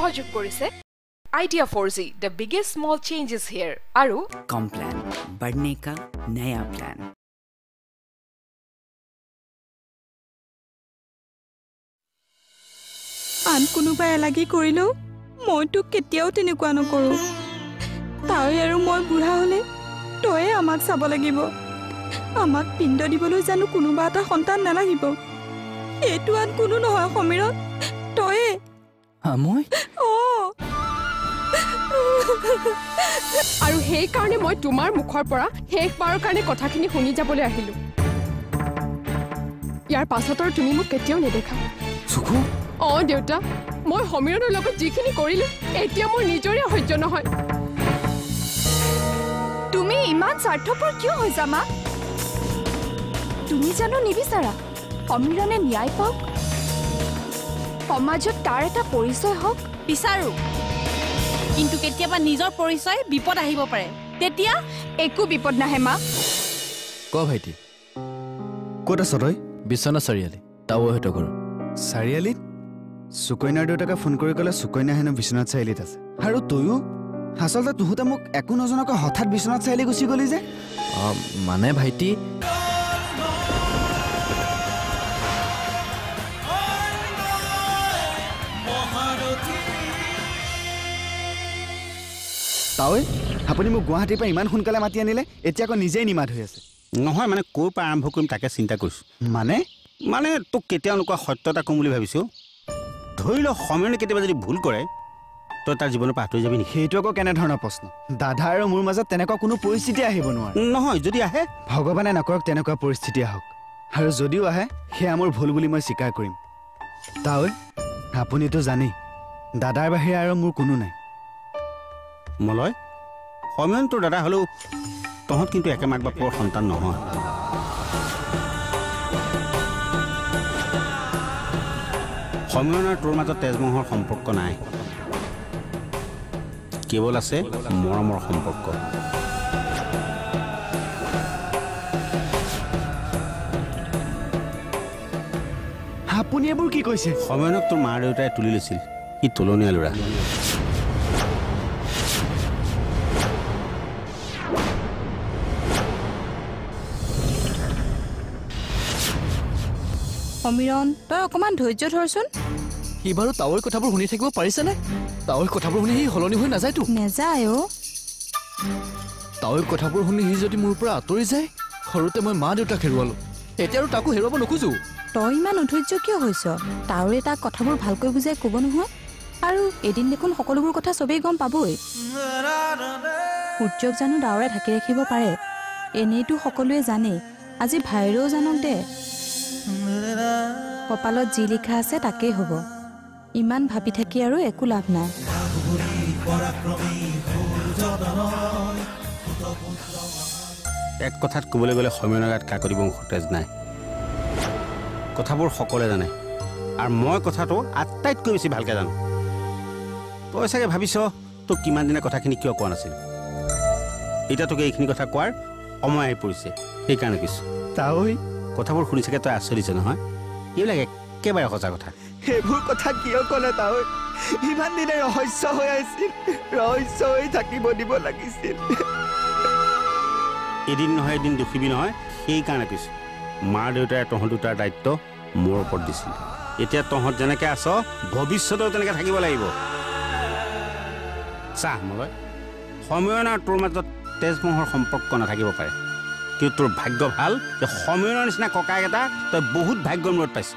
সহযোগ কৰিছে Idea 4G, the biggest small changes here. Aru Complan, बढ़ने का नया प्लान. আন কোনোবাই লাগি কৰিলো মই তো কেতিয়াও তেনেকুৱা নকৰো তাই আৰু মই বুঢ়া হলে তই আমাক চাব লাগিব আমাক পিণ্ড দিবলৈ জানো কোনোবা এটা সন্তান নালাগিব এটো আন কোনো নহয় সমীৰণ তই মই আৰু সেই কাৰণে মই তোমাৰ মুখৰ পৰা শেষবাৰৰ কাৰণে কথাখিনি শুনি যাবলৈ আহিলো ইয়াৰ পাছতৰ তুমি মোক কেতিয়াও নেদেখা সুখু দেউতা মই সমীৰণৰ লগত যিখিনি কৰিলো এতিয়া মোৰ নিজৰে সহ্য নহয় তুমি ইমান স্বাৰ্থপৰ কিয় হৈছা মা তুমি জানো নিবিচাৰা সমীৰণে ন্যায় পাওক সমাজত তাৰ এটা পৰিচয় হওক বিচাৰো কিন্তু কেতিয়াবা নিজৰ পৰিচয় বিপদ আহিব পাৰে তেতিয়া একো বিপদ নাহে মা ক ভাইটি ক'ত আছ তই বিশ্বনাথ চাৰিআলি তাও হেটো কৰ চাৰিআলিত সুকন্যাৰ দেউতাকে ফোন কৰি ক'লে সুকন্যা হেনো বিশ্বনাথ চাৰিআলিত আছে আৰু তয়ো আচলতে তুহুতে মোক একো নজনাকৈ হঠাৎ বিশ্বনাথ চাৰিআলি গুচি গলি যে মানে ভাইটি তাই আপুনি মোক গুৱাহাটীৰ পৰা ইমান সোনকালে মাতি আনিলে এতিয়া আকৌ নিজেই নিমাত হৈ আছে নহয় মানে ক'ৰ পৰা আৰম্ভ কৰিম তাকে চিন্তা কৰিছোঁ মানে তোক কেতিয়াও এনেকুৱা সত্য এটা ক'ম বুলি ভাবিছোঁ ধৰি লওক সমীৰণে কেতিয়াবা যদি ভুল কৰে তই তাৰ জীৱনৰ পৰা আঁতৰি যাবি নেকি সেইটো আকৌ কেনেধৰণৰ প্ৰশ্ন দাদা আৰু মোৰ মাজত তেনেকুৱা কোনো পৰিস্থিতি আহিব নোৱাৰে নহয় যদি আহে ভগৱানে নকৰক তেনেকুৱা পৰিস্থিতি আহক আৰু যদিও আহে সেয়া মোৰ ভুল বুলি মই স্বীকাৰ কৰিম তাই আপুনিতো জানেই দাদাৰ বাহিৰে আৰু মোৰ কোনো নাই মলয় সমীৰণ তোৰ দাদা হ'লেও তহঁত কিন্তু একে মাক বাপেকৰ সন্তান নহয় সমীৰণ আৰু তোৰ মাজত তেজমহৰ সম্পৰ্ক নাই কেৱল আছে মৰমৰ সম্পৰ্ক আপুনি এইবোৰ কি কৈছে সমীৰণক তোৰ মা দেউতাই তুলি লৈছিল ই তুলনীয়া ল'ৰা সমীৰণ তই অকমান ধৈৰ্য ধৰচোন সি বাৰু তাৱৈৰ কথাবোৰ শুনি থাকিব পাৰিছেনে তাৱৈৰ কথাবোৰ শুনি সি সলনি হৈ নাযায়তো নেযায় তাৱৈৰ কথাবোৰ শুনি সি যদি মোৰ পৰা আঁতৰি যায় সৰুতে মই মা দেউতাক হেৰুৱালো এতিয়া আৰু তাকো হেৰুৱাব নোখোজো তই ইমান অধৈৰ্য কিয় হৈছ তাৱৈয়ে তাক কথাবোৰ ভালকৈ বুজাই ক'ব নহয় আৰু এদিন দেখোন সকলোবোৰ কথা চবেই গম পাবই সূৰ্যক জানো ডাৱৰে ঢাকি ৰাখিব পাৰে এনেইতো সকলোৱে জানে আজি ভাইৰেও জানক দে কপালত যি লিখা আছে তাকেই হ'ব ইমান ভাবি থাকি আৰু একো লাভ নাই এক কথাত ক'বলৈ গ'লে সমীৰণৰ গাত কাকতি বংশৰ তেজ নাই কথাবোৰ সকলোৱে জানে আৰু মই কথাটো আটাইতকৈ বেছি ভালকৈ জানো তই চাগে ভাবিছ তোক কিমান দিনে কথাখিনি কিয় কোৱা নাছিল এতিয়া তোক এইখিনি কথা কোৱাৰ সময় আহি পৰিছে সেইকাৰণে কৈছোঁ তাই কথাবোৰ শুনি চাগে তই আচৰিছ নহয় এইবিলাক একেবাৰে সঁচা কথা সেইবোৰ কথা কিয় ক'লে তাই ইমান দিনে ৰহস্য হৈ আছিল ৰহস্য হৈ থাকিব দিব লাগিছিল এদিন নহয় এদিন দুখিবি নহয় সেইকাৰণে কৈছোঁ মা দেউতাই তহঁত দুটাৰ দায়িত্ব মোৰ ওপৰত দিছিল এতিয়া তহঁত যেনেকৈ আছ ভৱিষ্যতেও তেনেকৈ থাকিব লাগিব চাহ মলয় সমীৰণ আৰু তোৰ মাজত তেজমহৰ সম্পৰ্ক নাথাকিব পাৰে কিন্তু তোৰ ভাগ্য ভাল যে সমীৰণৰ নিচিনা ককায়েক এটা তই বহুত ভাগ্যৰ মূৰত পাইছ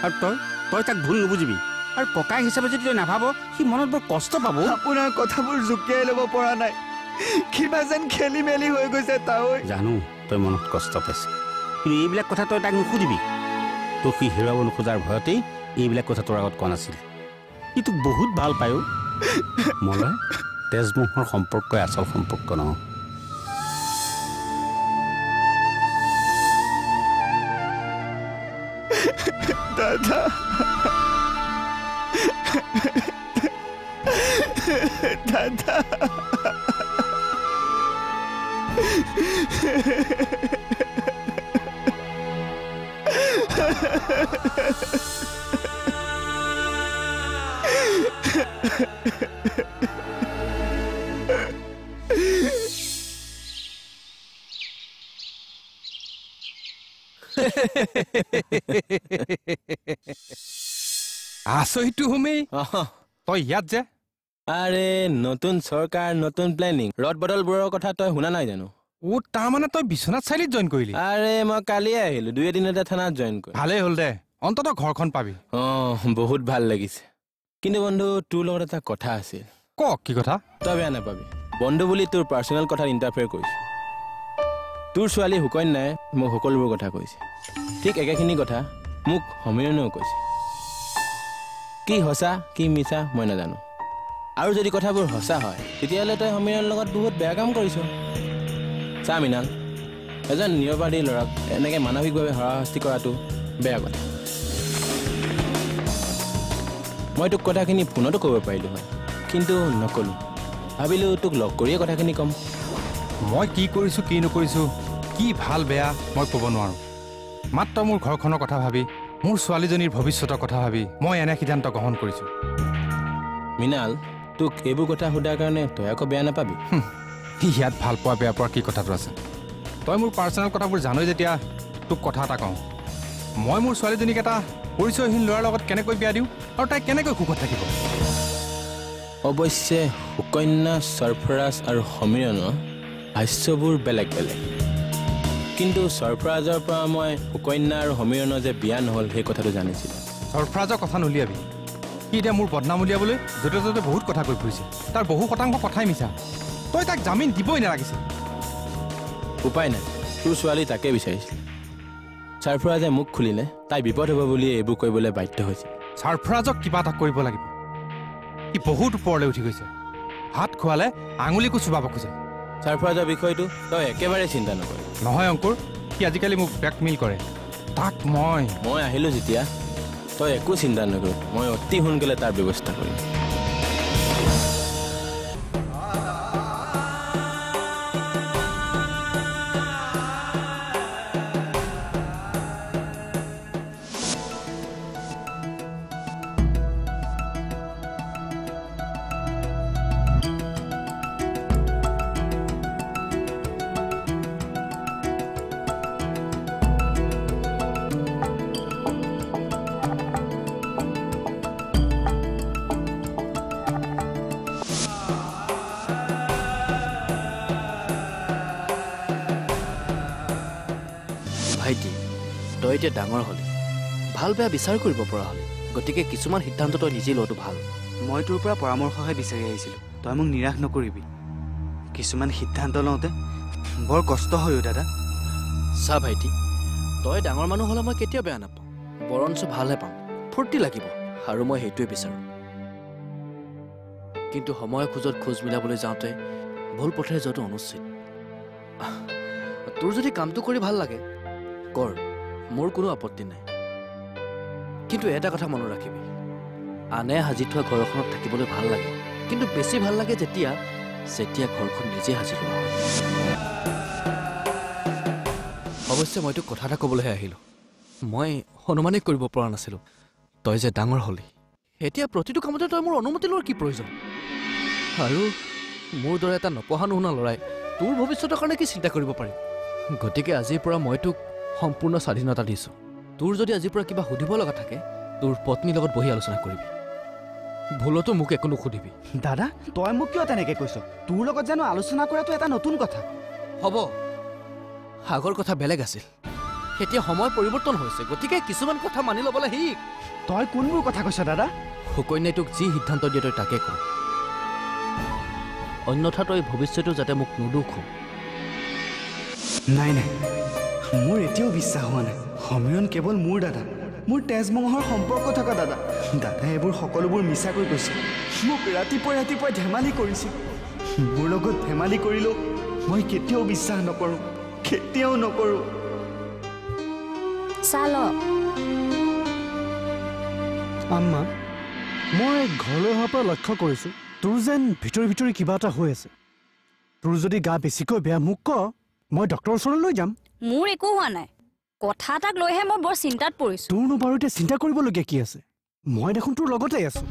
আৰু তই তাক ভুল নুবুজিবি আৰু ককায়েক হিচাপে যদি তই নাভাব সি মনত বৰ কষ্ট পাব আপোনাৰ কথাবোৰ জুকিয়াই ল'ব পৰা নাই কিবা যেন খেলি মেলি হৈ গৈছে তাই জানো তই মনত কষ্ট পাইছ কিন্তু এইবিলাক কথা তই তাক নুসুধিবি তোক সি হেৰুৱাব নোখোজাৰ ভয়তেই এইবিলাক কথা তোৰ আগত কোৱা নাছিল সি তোক বহুত ভাল পায় মলয় তেজমহৰ সম্পৰ্কই আচল সম্পৰ্ক নহয় দাদা দাদা আচৰিতটো হোমেই তই ইয়াত যে আৰে নতুন চৰকাৰ নতুন প্লেনিং ৰদ বদলবোৰৰ কথা তই শুনা নাই জানো তাৰমানে তই বিশ্বনাথ চাৰিআলিত জইন কৰিলি আৰে মই কালিয়ে আহিলো 2 দিনতে থানাত জইন কৰি ভালেই হ'ল দে অন্তত ঘৰখন পাবি বহুত ভাল লাগিছে কিন্তু বন্ধু তোৰ লগত এটা কথা আছিল ক কি কথা তই বেয়া নাপাবি বন্ধু বুলি তোৰ পাৰ্চনেল কথাত ইণ্টাৰফেয়াৰ কৰিছে তোৰ ছোৱালী সুকন্যাই মোক সকলোবোৰ কথা কৈছে ঠিক একেখিনি কথা মোক সমীৰণেও কৈছে কি সঁচা কি মিছা মই নাজানো আৰু যদি কথাবোৰ সঁচা হয় তেতিয়াহ'লে তই সমীৰণৰ লগত বহুত বেয়া কাম কৰিছ চা মৃণাল এজন নিৰপৰাধী ল'ৰাক এনেকৈ মানসিকভাৱে হাৰাশাস্তি কৰাটো বেয়া কথা মই তোক কথাখিনি ফোনতো ক'ব পাৰিলোঁ হয় কিন্তু নক'লোঁ ভাবিলোঁ তোক লগ কৰিয়ে কথাখিনি ক'ম মই কি কৰিছোঁ কি নকৰিছোঁ কি ভাল বেয়া মই ক'ব নোৱাৰোঁ মাত্ৰ মোৰ ঘৰখনৰ কথা ভাবি মোৰ ছোৱালীজনীৰ ভৱিষ্যতৰ কথা ভাবি মই এনে সিদ্ধান্ত গ্ৰহণ কৰিছোঁ মৃণাল তোক এইবোৰ কথা সোধাৰ কাৰণে তই আকৌ বেয়া নাপাবি ইয়াত ভাল পোৱা বেয়া পোৱা কি কথাটো আছে তই মোৰ পাৰ্চনেল কথাবোৰ জানই যেতিয়া তোক কথা এটা কওঁ মই মোৰ ছোৱালীজনীক এটা পৰিচয়হীন ল'ৰাৰ লগত কেনেকৈ বিয়া দিওঁ আৰু তাই কেনেকৈ সুখত থাকিব অৱশ্যে সুকন্যা সৰফৰাজ আৰু সমীৰণৰ ভাষ্যবোৰ বেলেগ বেলেগ কিন্তু সৰফৰাজৰ পৰা মই সুকন্যা আৰু সমীৰণৰ যে বিয়া নহ'ল সেই কথাটো জানিছিলোঁ সৰফৰাজৰ কথা নুলিয়াবি সি এতিয়া মোৰ বদনাম উলিয়াবলৈ য'তে ত'তে বহুত কথা কৈ ফুৰিছে তাৰ বহু শতাংশ কথাই মিছা তই তাক জামিন দিবই নালাগিছিল উপায় নাই তোৰ ছোৱালী তাকে বিচাৰিছিল সৰফৰাজে মুখ খুলিলে তাই বিপদ হ'ব বুলি এইবোৰ কৰিবলৈ বাধ্য হৈছিল সৰফৰাজক কিবা এটা কৰিব লাগিব সি বহুত ওপৰলৈ উঠি গৈছে হাত খোৱালে আঙুলিকো চুবাব খোজে সৰফৰাজৰ বিষয়টো তই একেবাৰে চিন্তা নকৰ নহয় অংকুৰ সি আজিকালি মোক ব্লেকমেইল কৰে তাক মই আহিলোঁ যেতিয়া তই একো চিন্তা নকৰ মই অতি সোনকালে তাৰ ব্যৱস্থা কৰিম ভাইটি তই এতিয়া ডাঙৰ হ'লি ভাল বেয়া বিচাৰ কৰিব পৰা হ'লি গতিকে কিছুমান সিদ্ধান্ত তই নিজে লোৱাটো ভাল মই তোৰ পৰা পৰামৰ্শহে বিচাৰি আহিছিলোঁ তই মোক নিৰাশ নকৰিবি কিছুমান সিদ্ধান্ত লওঁতে বৰ কষ্ট হয় দাদা চা ভাইটি তই ডাঙৰ মানুহ হ'লে মই কেতিয়াও বেয়া নাপাওঁ বৰঞ্চ ভালহে পাওঁ ফূৰ্তি লাগিব আৰু মই সেইটোৱে বিচাৰোঁ কিন্তু সময়ৰ খোজত খোজ মিলাবলৈ যাওঁতে ভুল পথেৰে যোৱাটো অনুচিত তোৰ যদি কামটো কৰি ভাল লাগে কৰ মোৰ কোনো আপত্তি নাই কিন্তু এটা কথা মনত ৰাখিবি আনে সাজি থোৱা ঘৰ এখনত থাকিবলৈ ভাল লাগে কিন্তু বেছি ভাল লাগে যেতিয়া ঘৰখন নিজে সাজি লোৱা হয় অৱশ্যে মই তোক কথা এটা ক'বলৈহে আহিলোঁ মই অনুমানেই কৰিব পৰা নাছিলোঁ তই যে ডাঙৰ হ'লি এতিয়া প্ৰতিটো কামতে তই মোৰ অনুমতি লোৱাৰ কি প্ৰয়োজন আৰু মোৰ দৰে এটা নপঢ়া নুশুনা ল'ৰাই তোৰ ভৱিষ্যতৰ কাৰণে কি চিন্তা কৰিব পাৰিম গতিকে আজিৰ পৰা মই তোক সম্পূৰ্ণ স্বাধীনতা দিছোঁ তোৰ যদি আজিৰ পৰা কিবা সুধিব লগা থাকে তোৰ পত্নীৰ লগত বহি আলোচনা কৰিবি ভুলতো মোক একো নুসুধিবি দাদা তই মোক কিয় তেনেকৈ কৈছ তোৰ লগত জানো আলোচনা কৰাটো এটা নতুন কথা হ'ব আগৰ কথা বেলেগ আছিল এতিয়া সময় পৰিৱৰ্তন হৈছে গতিকে কিছুমান কথা মানি ল'বলৈ শিক তই কোনবোৰ কথা কৈছ দাদা সুকন্যাই তোক যি সিদ্ধান্ত দিয়ে তই তাকে কৰ অন্যথা তই ভৱিষ্যতেও যাতে মোক নুদুখো নাই নাই মোৰ এতিয়াও বিশ্বাস হোৱা নাই সমীৰণ কেৱল মোৰ দাদা মোৰ তেজমঙহৰ সম্পৰ্ক থকা দাদা দাদাই এইবোৰ সকলোবোৰ মিছাকৈ কৈছে মোক ৰাতিপুৱাই ধেমালি কৰিছিল মোৰ লগত ধেমালি কৰিলেও মই কেতিয়াও বিশ্বাস নকৰোঁ কেতিয়াও নকৰোঁ চাল আম্মা মই ঘৰলৈ অহাৰ পৰা লক্ষ্য কৰিছোঁ তোৰ যেন ভিতৰি কিবা এটা হৈ আছে তোৰ যদি গা বেছিকৈ বেয়া মোক ক মই ডক্টৰৰ ওচৰলৈ লৈ যাম মোৰ একো হোৱা নাই কথা এটাক লৈহে মই বৰ চিন্তাত পৰিছোঁ তোৰনো বাৰু এতিয়া চিন্তা কৰিবলগীয়া কি আছে মই দেখোন তোৰ লগতে আছোঁ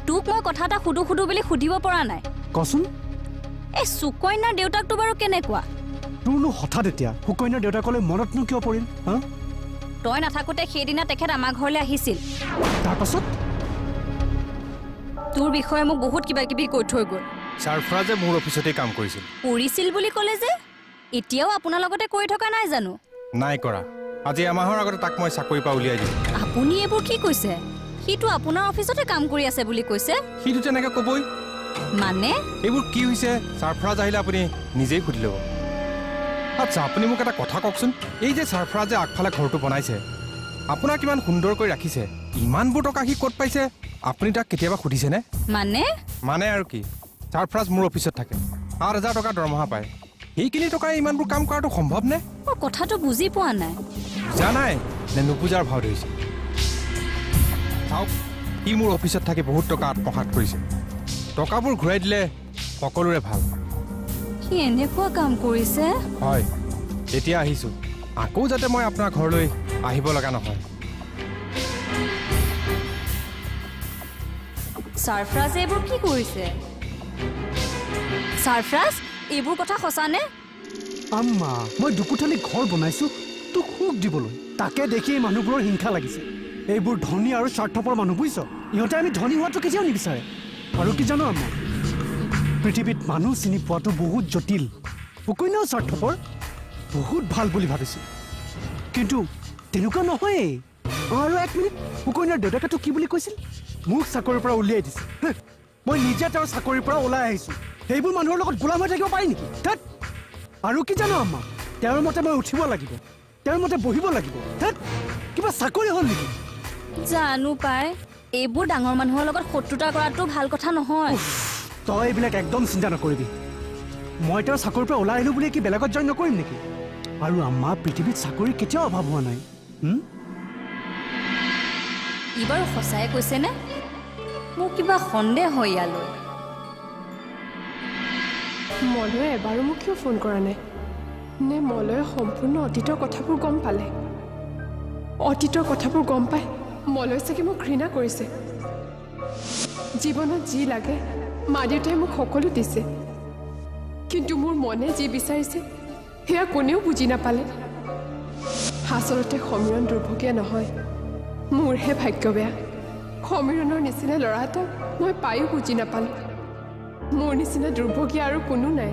তোক মই কথা এটা সুধো বুলি সুধিব পৰা নাই কচোন এই সুকন্যাৰ দেউতাকটো বাৰু কেনেকুৱা তোৰনো হঠাৎ এতিয়া সুকন্যাৰ দেউতাকলৈ মনতনো কিয় পৰিল হা তই নাথাকোতে সেইদিনা তেখেত আমাৰ ঘৰলৈ আহিছিল তাৰপাছত তোৰ বিষয়ে মোক বহুত কিবা কিবি কৈ থৈ গ'ল সাৰফৰাজে মোৰ অফিচতে কাম কৰিছিল কৰিছিল বুলি ক'লে যে এতিয়াও আপোনাৰ লগতে কৰি থকা নাই জানো নাই কৰা আজি এমাহৰ আগতে তাক মই চাকৰিৰ পৰা উলিয়াই দিলোঁ আপুনি এইবোৰ কি কৈছে সিটো আপোনাৰ অফিচতে কাম কৰি আছে বুলি কৈছে সিটো তেনেকৈ ক'বই মানে এইবোৰ কি হৈছে সাৰফৰাজ আহিলে আপুনি নিজেই সুধি ল'ব আচ্ছা আপুনি মোক এটা কথা কওকচোন এই যে সাৰফৰাজে আগফালে ঘৰটো বনাইছে আপোনাক কিমান সুন্দৰকৈ ৰাখিছে ইমানবোৰ টকা সি ক'ত পাইছে আপুনি তাক কেতিয়াবা সুধিছেনে মানে আৰু কি সাৰফৰাজ মোৰ অফিচত থাকে 8,000 টকা দৰমহা পায় সেইখিনি টকাই ইমানবোৰ কাম কৰাটো সম্ভৱ নে কথাটো বুজি পোৱা নাই বুজা নাই নে নুবুজাৰ ভাও ধৰিছে চাওক সি মোৰ অফিচত থাকি বহুত টকা আত্মসাৎ কৰিছে টকাবোৰ ঘূৰাই দিলে সকলোৰে ভাল কি এনেকুৱা কাম কৰিছে হয় এতিয়া আহিছোঁ আকৌ যাতে মই আপোনাৰ ঘৰলৈ আহিব লগা নহয় সাৰফৰাজে এইবোৰ কি কৰিছে সাৰফৰাজ এইবোৰ কথা সঁচানে আম্মা মই দুকুঠালি ঘৰ বনাইছোঁ তোক সুখ দিবলৈ তাকে দেখি মানুহবোৰৰ হিংসা লাগিছে এইবোৰ ধনী আৰু স্বাৰ্থপৰ মানুহ বুজিছ ইহঁতে আমি ধনী হোৱাটো কেতিয়াও নিবিচাৰে আৰু কি জানো আম্মা পৃথিৱীত মানুহ চিনি পোৱাটো বহুত জটিল সুকন্যাও স্বাৰ্থপৰ বহুত ভাল বুলি ভাবিছোঁ কিন্তু তেনেকুৱা নহয়েই আৰু 1 মিনিট সুকন্যাৰ দেউতাকেতো কি বুলি কৈছিল মোক চাকৰিৰ পৰা উলিয়াই দিছে মই নিজে তেওঁৰ চাকৰিৰ পৰা ওলাই আহিছোঁ সেইবোৰ মানুহৰ লগত গোলাম হৈ থাকিব পাৰি নেকি ধেত আৰু কি জানো আম্মা তেওঁৰ মতে মই উঠিব লাগিব তেওঁৰ মতে বহিব লাগিব ধেত কিবা চাকৰি হ'ল নেকি জানো পাই এইবোৰ ডাঙৰ মানুহৰ লগত শত্ৰুতা কৰাটো ভাল কথা নহয় তই এইবিলাক একদম চিন্তা নকৰিবি মই তেওঁৰ চাকৰিৰ পৰা ওলাই আহিলোঁ বুলি কি বেলেগত জইন নকৰিম নেকি আৰু আম্মা পৃথিৱীত চাকৰি কেতিয়াও অভাৱ হোৱা নাই ইবাৰ সঁচাই কৈছেনে মোক কিবা সন্দেহ হয় ইয়ালৈ মলয়ে এবাৰো মোক কিয় ফোন কৰা নাই নে মলয়ে সম্পূৰ্ণ অতীতৰ কথাবোৰ গম পালে অতীতৰ কথাবোৰ গম পাই মলয়ে চাগে মোক ঘৃণা কৰিছে জীৱনত যি লাগে মা দেউতাই মোক সকলো দিছে কিন্তু মোৰ মনে যি বিচাৰিছে সেয়া কোনেও বুজি নাপালে আচলতে সমীৰণ দুৰ্ভগীয়া নহয় মোৰহে ভাগ্য বেয়া সমীৰণৰ নিচিনা ল'ৰা এটা মই পায়ো বুজি নাপালোঁ মোৰ নিচিনা দুৰ্ভগীয়া আৰু কোনো নাই